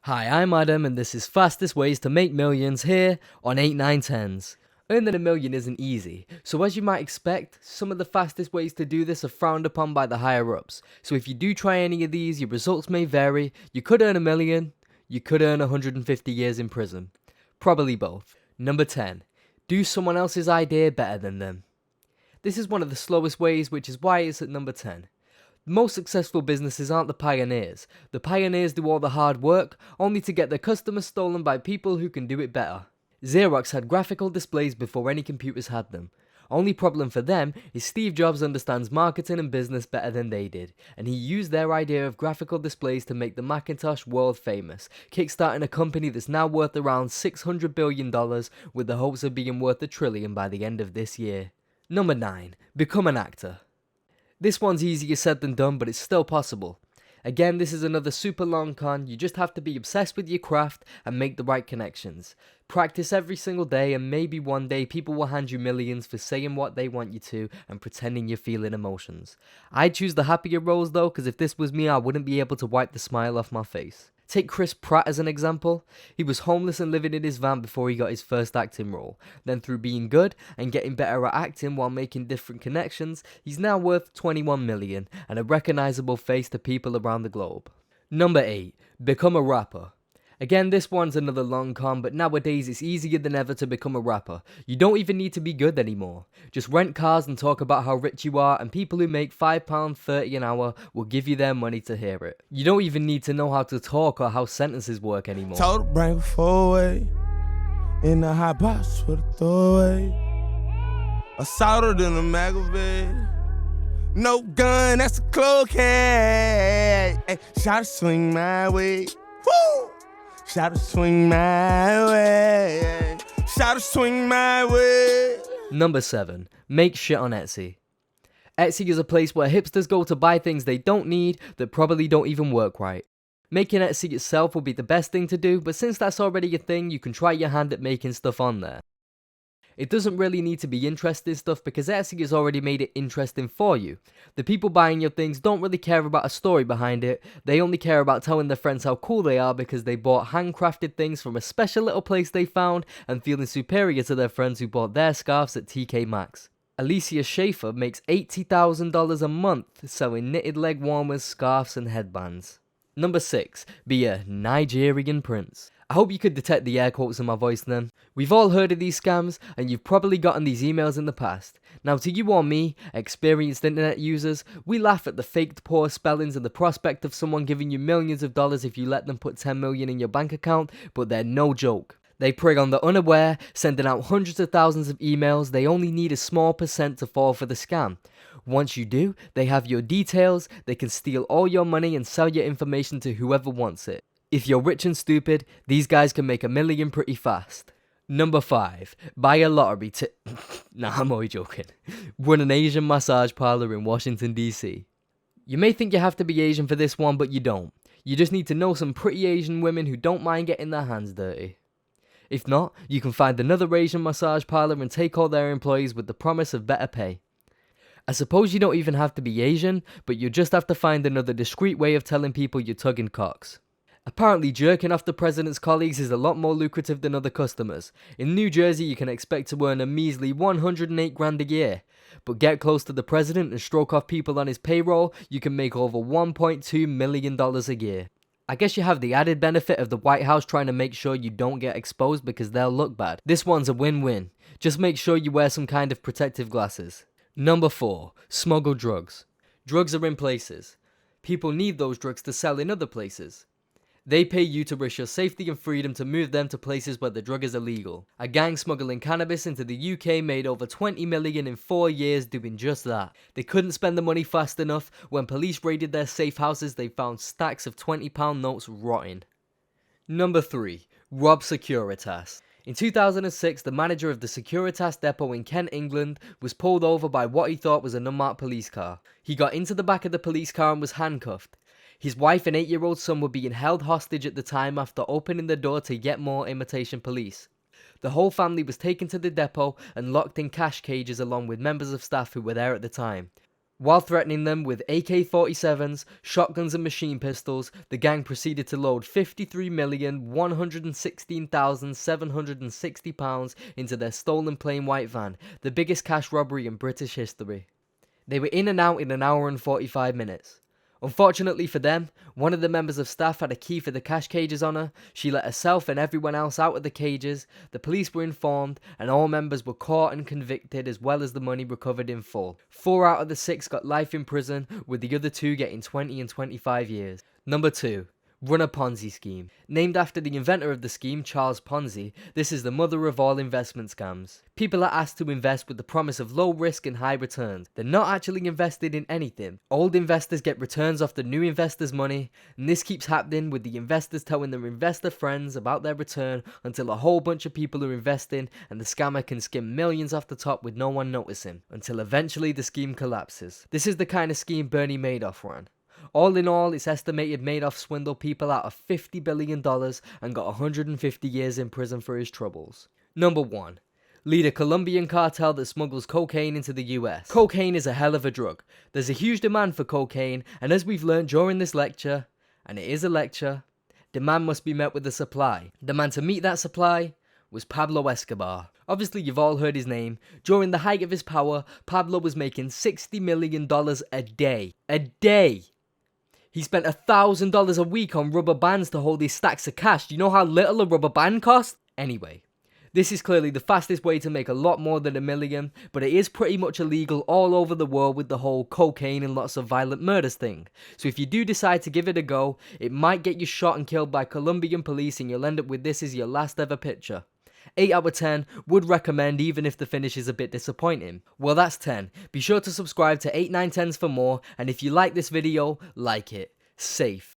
Hi, I'm Adam and this is Fastest Ways to Make Millions here on 8910s. Earning a million isn't easy, so as you might expect, some of the fastest ways to do this are frowned upon by the higher ups. So if you do try any of these, your results may vary. You could earn a million, you could earn 150 years in prison. Probably both. Number 10. Do someone else's idea better than them. This is one of the slowest ways, which is why it's at number 10. Most successful businesses aren't the pioneers. The pioneers do all the hard work, only to get their customers stolen by people who can do it better. Xerox had graphical displays before any computers had them. Only problem for them is Steve Jobs understands marketing and business better than they did, and he used their idea of graphical displays to make the Macintosh world famous, kickstarting a company that's now worth around $600 billion with the hopes of being worth $1 trillion by the end of this year. Number 9. Become an actor. This one's easier said than done, but it's still possible. Again, this is another super long con. You just have to be obsessed with your craft and make the right connections. Practice every single day, and maybe one day people will hand you millions for saying what they want you to and pretending you're feeling emotions. I'd choose the happier roles though, because if this was me, I wouldn't be able to wipe the smile off my face. Take Chris Pratt as an example. He was homeless and living in his van before he got his first acting role. Then through being good and getting better at acting while making different connections, he's now worth 21 million and a recognizable face to people around the globe. Number 8. Become a rapper. Again, this one's another long con, but nowadays it's easier than ever to become a rapper. You don't even need to be good anymore. Just rent cars and talk about how rich you are, and people who make £5.30 an hour will give you their money to hear it. You don't even need to know how to talk or how sentences work anymore. Told her bring a four-way in the hot box with a throwaway. Assaulter than a Machiavelli. No gun, that's a cloak head. Hey, shot to swing my way. Woo! Shot to swing my way. Shot to swing my way. Number 7. Make shit on Etsy. Etsy is a place where hipsters go to buy things they don't need that probably don't even work right. Making Etsy itself will be the best thing to do, but since that's already a thing, you can try your hand at making stuff on there. It doesn't really need to be interesting stuff because Etsy has already made it interesting for you. The people buying your things don't really care about a story behind it, they only care about telling their friends how cool they are because they bought handcrafted things from a special little place they found and feeling superior to their friends who bought their scarves at TK Maxx. Alicia Schaefer makes $80,000 a month selling knitted leg warmers, scarves and headbands. Number 6. Be a Nigerian prince. I hope you could detect the air quotes in my voice then. We've all heard of these scams, and you've probably gotten these emails in the past. Now to you or me, experienced internet users, we laugh at the faked poor spellings and the prospect of someone giving you millions of dollars if you let them put 10 million in your bank account, but they're no joke. They prey on the unaware, sending out hundreds of thousands of emails. They only need a small percent to fall for the scam. Once you do, they have your details, they can steal all your money and sell your information to whoever wants it. If you're rich and stupid, these guys can make $1 million pretty fast. Number 5. Buy a lottery Nah, I'm only joking. Run an Asian massage parlor in Washington, D.C. You may think you have to be Asian for this one, but you don't. You just need to know some pretty Asian women who don't mind getting their hands dirty. If not, you can find another Asian massage parlor and take all their employees with the promise of better pay. I suppose you don't even have to be Asian, but you just have to find another discreet way of telling people you're tugging cocks. Apparently, jerking off the president's colleagues is a lot more lucrative than other customers. In New Jersey, you can expect to earn a measly $108,000 a year. But get close to the president and stroke off people on his payroll, you can make over $1.2 million a year. I guess you have the added benefit of the White House trying to make sure you don't get exposed because they'll look bad. This one's a win-win. Just make sure you wear some kind of protective glasses. Number 4. Smuggle drugs. Drugs are in places. People need those drugs to sell in other places. They pay you to risk your safety and freedom to move them to places where the drug is illegal. A gang smuggling cannabis into the UK made over 20 million in 4 years doing just that. They couldn't spend the money fast enough. When police raided their safe houses, they found stacks of £20 notes rotting. Number 3. Rob Securitas. In 2006, the manager of the Securitas depot in Kent, England, was pulled over by what he thought was an unmarked police car. He got into the back of the police car and was handcuffed. His wife and 8-year-old son were being held hostage at the time after opening the door to yet more imitation police. The whole family was taken to the depot and locked in cash cages along with members of staff who were there at the time. While threatening them with AK-47s, shotguns and machine pistols, the gang proceeded to load £53,116,760 into their stolen plain white van, the biggest cash robbery in British history. They were in and out in an hour and 45 minutes. Unfortunately for them, one of the members of staff had a key for the cash cages on her. She let herself and everyone else out of the cages. The police were informed, and all members were caught and convicted, as well as the money recovered in full. 4 out of the 6 got life in prison, with the other 2 getting 20 and 25 years. Number 2. Run a Ponzi scheme. Named after the inventor of the scheme, Charles Ponzi, this is the mother of all investment scams. People are asked to invest with the promise of low risk and high returns. They're not actually invested in anything. Old investors get returns off the new investors' money, and this keeps happening with the investors telling their investor friends about their return until a whole bunch of people are investing, and the scammer can skim millions off the top with no one noticing, until eventually the scheme collapses. This is the kind of scheme Bernie Madoff ran. All in all, it's estimated Madoff swindled people out of $50 billion and got 150 years in prison for his troubles. Number 1. Lead a Colombian cartel that smuggles cocaine into the US. Cocaine is a hell of a drug. There's a huge demand for cocaine, and as we've learned during this lecture, and it is a lecture, demand must be met with a supply. The man to meet that supply was Pablo Escobar. Obviously, you've all heard his name. During the height of his power, Pablo was making $60 million a day. A day! He spent $1,000 a week on rubber bands to hold his stacks of cash. Do you know how little a rubber band costs? Anyway, this is clearly the fastest way to make a lot more than $1 million, but it is pretty much illegal all over the world with the whole cocaine and lots of violent murders thing. So if you do decide to give it a go, it might get you shot and killed by Colombian police, and you'll end up with this as your last ever picture. 8 out of 10, would recommend even if the finish is a bit disappointing. Well, that's 10. Be sure to subscribe to 8, 9, 10s for more, and if you like this video, like it. Safe.